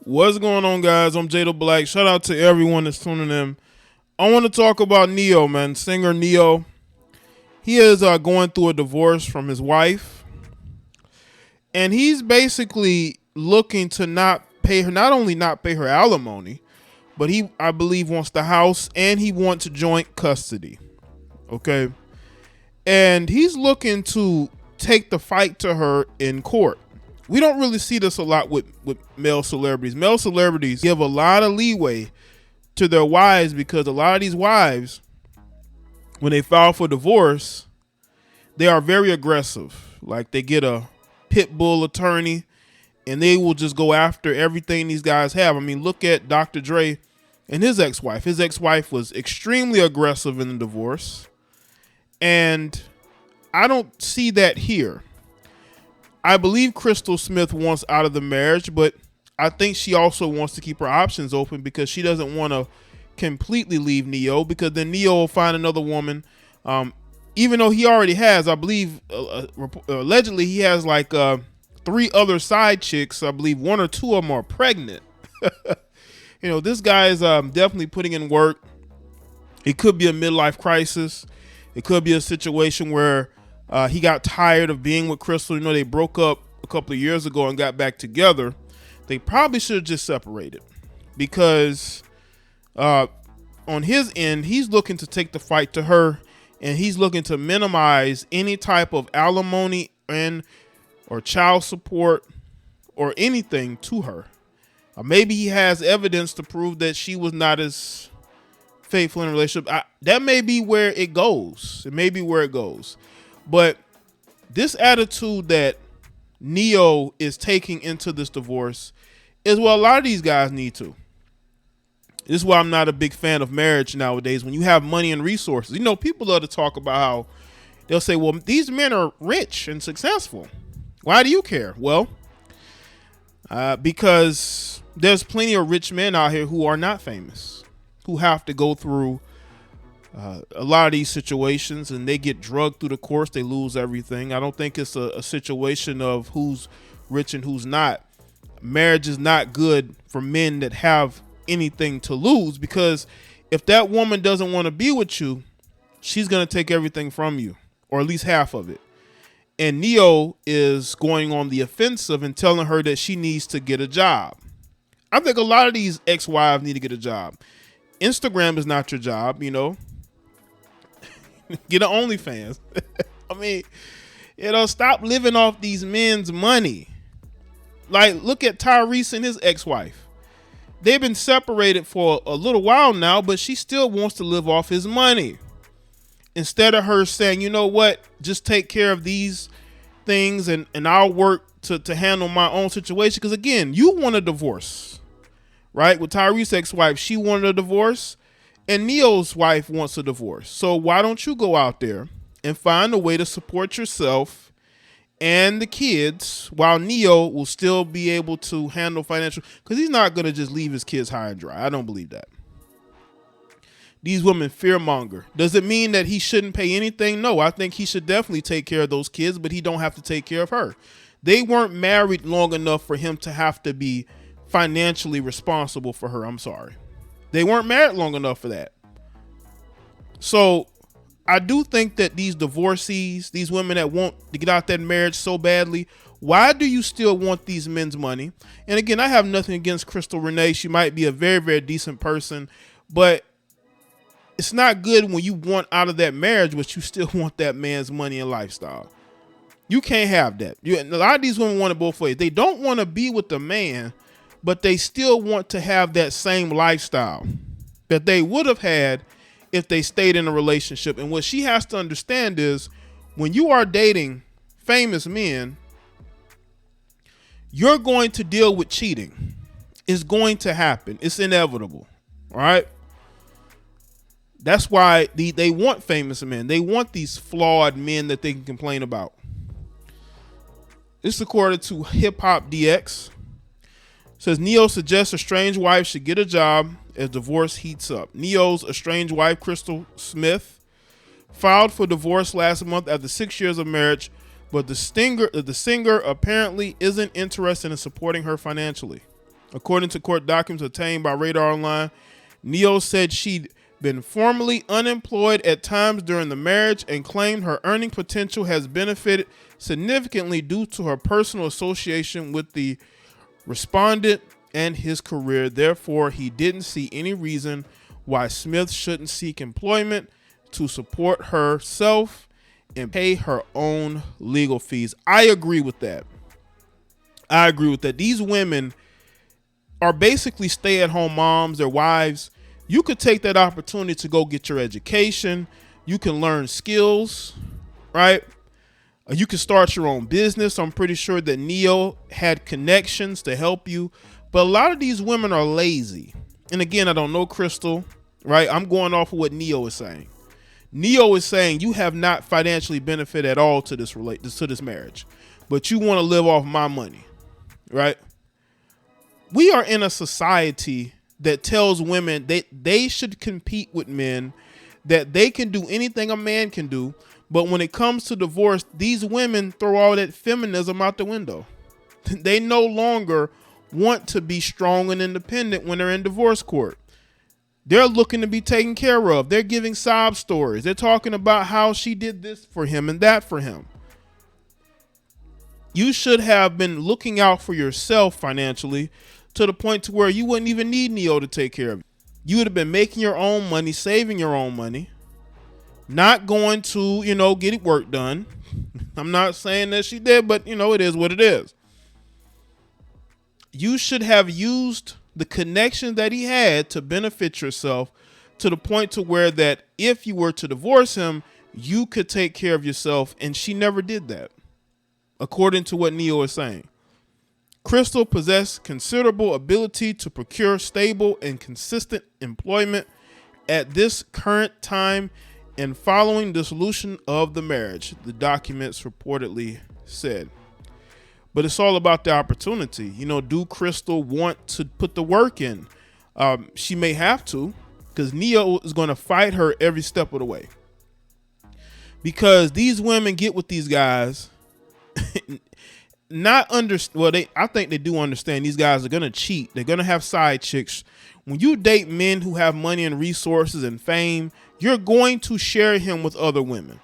What's going on, guys? I'm Jada Black. Shout out to everyone that's tuning in. I want to talk about NeYo, man. Singer NeYo. He is going through a divorce from his wife, and he's basically looking to not only not pay her alimony, but I believe, wants the house and he wants joint custody. Okay, and he's looking to take the fight to her in court. We don't really see this a lot with male celebrities. Male celebrities give a lot of leeway to their wives because a lot of these wives, when they file for divorce, they are very aggressive. Like, they get a pit bull attorney and they will just go after everything these guys have. I mean, look at Dr. Dre and his ex-wife. His ex-wife was extremely aggressive in the divorce, and I don't see that here. I believe Crystal Smith wants out of the marriage, but I think she also wants to keep her options open because she doesn't want to completely leave NeYo, because then NeYo will find another woman. Even though he already has, I believe, allegedly he has like 3 other side chicks. I believe 1 or 2 of them are pregnant. You know, this guy is definitely putting in work. It could be a midlife crisis. It could be a situation where he got tired of being with Crystal. You know, they broke up a couple of years ago and got back together. They probably should have just separated, because on his end, he's looking to take the fight to her, and he's looking to minimize any type of alimony or child support or anything to her. Maybe he has evidence to prove that she was not as faithful in a relationship. That may be where it goes. It may be where it goes. But this attitude that NeYo is taking into this divorce is what a lot of these guys need to. This is why I'm not a big fan of marriage nowadays. When you have money and resources, you know, people love to talk about how they'll say, well, these men are rich and successful. Why do you care? Well, because there's plenty of rich men out here who are not famous, who have to go through a lot of these situations, and they get drugged through the course. They lose everything. I don't think it's a situation of who's rich and who's not. Marriage is not good for men that have anything to lose, because if that woman doesn't want to be with you, she's going to take everything from you, or at least half of it. And NeYo is going on the offensive and telling her that she needs to get a job. I think a lot of these ex-wives need to get a job. Instagram is not your job, you know. Get an OnlyFans. I mean, you know, stop living off these men's money. Like, look at Tyrese and his ex-wife. They've been separated for a little while now, but she still wants to live off his money. Instead of her saying, you know what, just take care of these things and I'll work to handle my own situation. Because again, you want a divorce, right? With Tyrese's ex-wife, she wanted a divorce, and NeYo's wife wants a divorce. So why don't you go out there and find a way to support yourself and the kids while NeYo will still be able to handle financial, because he's not going to just leave his kids high and dry. I don't believe that. These women fearmonger. Does it mean that he shouldn't pay anything? No, I think he should definitely take care of those kids, but he don't have to take care of her. They weren't married long enough for him to have to be financially responsible for her. I'm sorry. They weren't married long enough for that. So I do think that these divorcees, these women that want to get out that marriage so badly, why do you still want these men's money? And again, I have nothing against Crystal Renee. She might be a very, very decent person, but it's not good when you want out of that marriage, but you still want that man's money and lifestyle. You can't have that. A lot of these women want it both ways. They don't want to be with the man, but they still want to have that same lifestyle that they would have had if they stayed in a relationship. And what she has to understand is, when you are dating famous men, you're going to deal with cheating. It's going to happen. It's inevitable. All right. That's why they want famous men. They want these flawed men that they can complain about. This is according to Hip Hop DX. Says NeYo suggests estranged wife should get a job as divorce heats up. NeYo's estranged wife, Crystal Smith, filed for divorce last month after 6 years of marriage, but the singer apparently isn't interested in supporting her financially. According to court documents obtained by Radar Online, NeYo said she'd been formerly unemployed at times during the marriage and claimed her earning potential has benefited significantly due to her personal association with the respondent and his career. Therefore, he didn't see any reason why Smith shouldn't seek employment to support herself and pay her own legal fees. I agree with that. These women are basically stay-at-home moms, their wives. You could take that opportunity to go get your education. You can learn skills, right? You can start your own business. I'm pretty sure that NeYo had connections to help you. But a lot of these women are lazy. And again, I don't know Crystal, right? I'm going off of what NeYo is saying. NeYo is saying you have not financially benefited at all to this marriage, but you want to live off my money, right? We are in a society that tells women that they should compete with men, that they can do anything a man can do. But when it comes to divorce, these women throw all that feminism out the window. They no longer want to be strong and independent when they're in divorce court. They're looking to be taken care of. They're giving sob stories. They're talking about how she did this for him and that for him. You should have been looking out for yourself financially to the point to where you wouldn't even need NeYo to take care of you. You would have been making your own money, saving your own money, not going to, get work done. I'm not saying that she did, but it is what it is. You should have used the connection that he had to benefit yourself to the point to where that if you were to divorce him, you could take care of yourself. And she never did that, according to what NeYo is saying. Crystal possessed considerable ability to procure stable and consistent employment at this current time and following dissolution of the marriage, the documents reportedly said. But it's all about the opportunity. Do Crystal want to put the work in? She may have to, because NeYo is going to fight her every step of the way. Because these women get with these guys, I think they do understand these guys are going to cheat. They're going to have side chicks. When you date men who have money and resources and fame, you're going to share him with other women.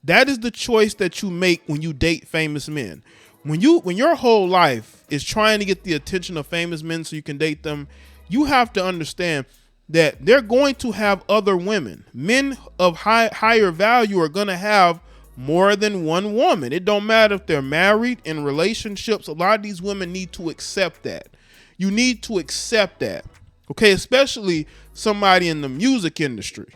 That is the choice that you make when you date famous men. When your whole life is trying to get the attention of famous men so you can date them, you have to understand that they're going to have other women. Men of higher value are going to have more than one woman. It don't matter if they're married, in relationships. A lot of these women need to accept that. You need to accept that. Okay, especially somebody in the music industry.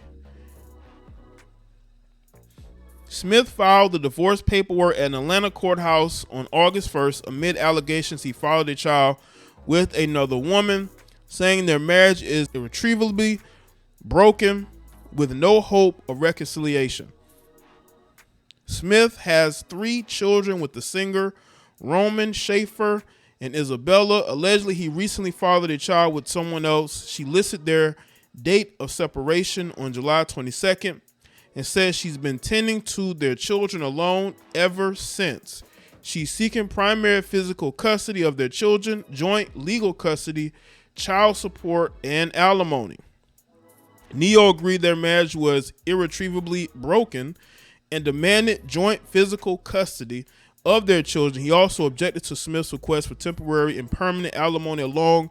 Smith filed the divorce paperwork at an Atlanta courthouse on August 1st amid allegations he fathered a child with another woman, saying their marriage is irretrievably broken with no hope of reconciliation. Smith has 3 children with the singer Roman Schaefer and Isabella. Allegedly, he recently fathered a child with someone else. She listed their date of separation on July 22nd and says she's been tending to their children alone ever since. She's seeking primary physical custody of their children, joint legal custody, child support, and alimony. NeYo agreed their marriage was irretrievably broken and demanded joint physical custody of their children. He also objected to Smith's request for temporary and permanent alimony along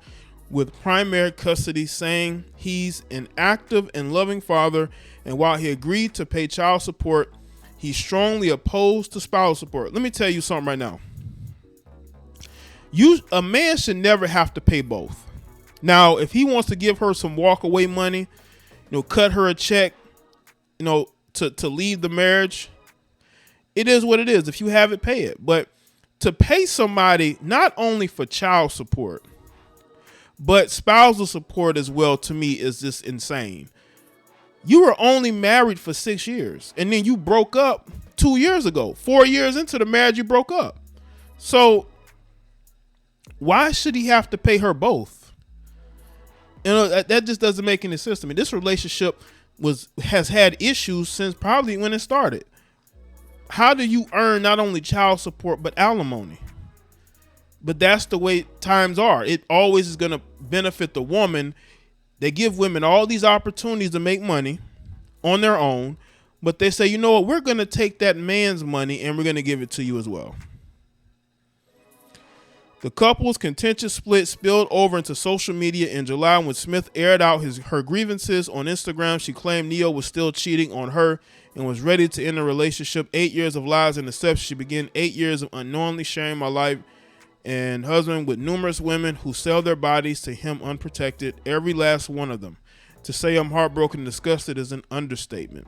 with primary custody, saying he's an active and loving father, and while he agreed to pay child support, he's strongly opposed to spousal support. Let me tell you something right now. A man should never have to pay both. Now, if he wants to give her some walk-away money, cut her a check, to leave the marriage, it is what it is. If you have it, pay it. But to pay somebody not only for child support, but spousal support as well, to me, is just insane. You were only married for 6 years, and then you broke up 2 years ago. 4 years into the marriage, you broke up. So why should he have to pay her both? That just doesn't make any sense to me. This relationship has had issues since probably when it started. How do you earn not only child support but alimony? But that's the way times are. It always is going to benefit the woman. They give women all these opportunities to make money on their own, but they say, you know what, we're going to take that man's money and we're going to give it to you as well. The couple's contentious split spilled over into social media in July when Smith aired out her grievances on Instagram. She claimed NeYo was still cheating on her and was ready to end the relationship. 8 years of lies and deception. She began 8 years of unknowingly sharing my life and husband with numerous women who sell their bodies to him unprotected, every last one of them. To say I'm heartbroken and disgusted is an understatement.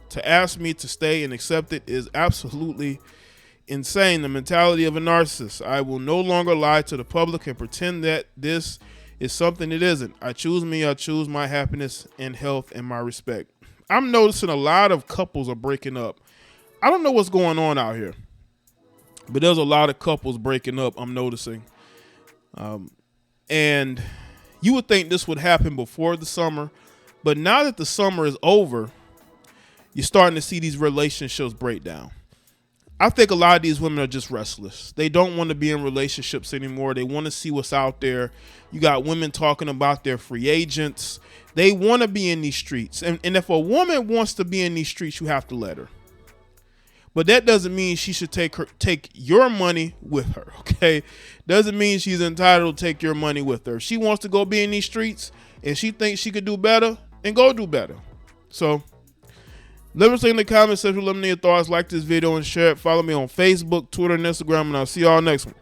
To ask me to stay and accept it is absolutely insane. The mentality of a narcissist. I will no longer lie to the public and pretend that this is something it isn't. I choose me. I choose my happiness and health and my respect. I'm noticing a lot of couples are breaking up. I don't know what's going on out here, but there's a lot of couples breaking up, I'm noticing. And you would think this would happen before the summer, but now that the summer is over, you're starting to see these relationships break down. I think a lot of these women are just restless. They don't want to be in relationships anymore. They want to see what's out there. You got women talking about their free agents. They want to be in these streets. And if a woman wants to be in these streets, you have to let her. But that doesn't mean she should take your money with her, okay? Doesn't mean she's entitled to take your money with her. If she wants to go be in these streets and she thinks she could do better, then go do better. So let us know in the comment section. Let me know your thoughts. Like this video and share it. Follow me on Facebook, Twitter, and Instagram, and I'll see y'all next one.